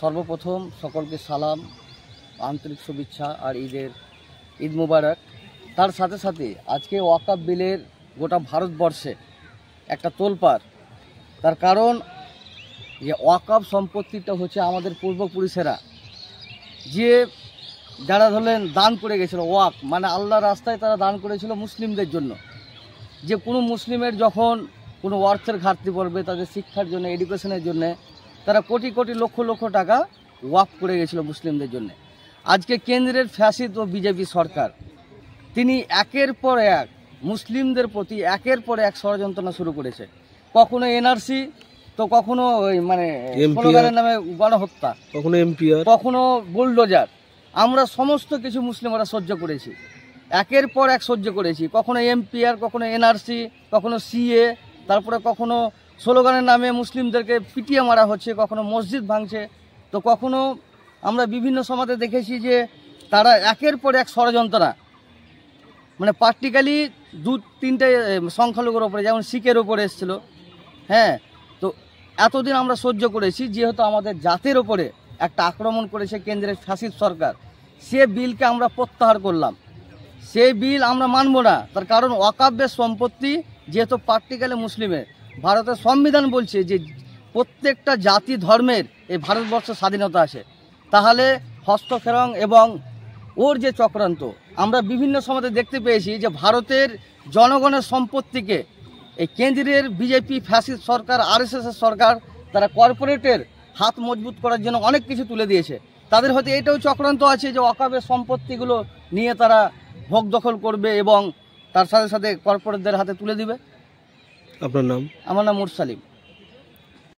সর্বপ্রথম সকলকে সালাম, আন্তরিক শুভেচ্ছা আর ঈদ মুবারক। তার সাথে সাথে আজকে ওয়াকফ বিলের গোটা ভারতবর্ষে একটা তোলপাড়। তার কারণ যে ওয়াকফ সম্পত্তিটা হচ্ছে আমাদের পূর্বপুরুষেরা যারা ধরলেন দান করে গেছিলো, ওয়াকফ মানে আল্লাহর রাস্তায় তারা দান করেছিল মুসলিমদের জন্য। যে কোনো মুসলিমের যখন কোনো অর্থের ঘাটতি পড়বে, তাদের শিক্ষার জন্য, এডুকেশনের জন্য তারা কোটি কোটি লক্ষ লক্ষ টাকা ওয়াকফ করে গেছিলো মুসলিমদের জন্য। আজকে কেন্দ্রের ফ্যাসিস্ট ও বিজেপি সরকার তিনি একের পর এক মুসলিমদের প্রতি একের পর এক ষড়যন্ত্র শুরু করেছে। কখনো এনআরসি, তো কখনো মানে স্লোগানের নামে গণহত্যা, কখনো এমপিআর, কখনো বুলডোজার। আমরা সমস্ত কিছু মুসলিমরা সহ্য করেছি, একের পর এক সহ্য করেছি। কখনো এমপিআর, কখনো এনআরসি, কখনো সিএ, তারপরে কখনো স্লোগানের নামে মুসলিমদেরকে পিটিয়ে মারা হচ্ছে, কখনো মসজিদ ভাঙছে। তো কখনো আমরা বিভিন্ন সমাজে দেখেছি যে তারা একের পর এক ষড়যন্ত্রনা, মানে প্র্যাকটিক্যালি 2-3টে সংখ্যালঘুর ওপরে, যেমন শিখের ওপরে এসেছিলো। হ্যাঁ, তো এতদিন আমরা সহ্য করেছি, যেহেতু আমাদের জাতের ওপরে একটা আক্রমণ করেছে কেন্দ্রের ফ্যাসিস্ট সরকার, সে বিলকে আমরা প্রত্যাহার করলাম। সেই বিল আমরা মানব না। তার কারণ ওয়াকফের সম্পত্তি যেহেতু প্র্যাকটিক্যালি মুসলিমের, ভারতের সংবিধান বলছে যে প্রত্যেকটা জাতি ধর্মের এই ভারতবর্ষের স্বাধীনতা আছে। তাহলে হস্তক্ষেপং এবং ওর যে চক্রান্ত আমরা বিভিন্ন সময় দেখতে পেয়েছি যে ভারতের জনগণের সম্পত্তিকে এই কেন্দ্রের বিজেপি ফ্যাসিস্ট সরকার, আরএসএসের সরকার, তারা কর্পোরেটের হাত মজবুত করার জন্য অনেক কিছু তুলে দিয়েছে। তাদের হয়তো এটাও চক্রান্ত আছে যে ওয়াকফের সম্পত্তিগুলো নিয়ে তারা ভোগ দখল করবে এবং তার সাথে সাথে কর্পোরেটদের হাতে তুলে দিবে। আপনার নাম? আমার নাম মুরসালিম।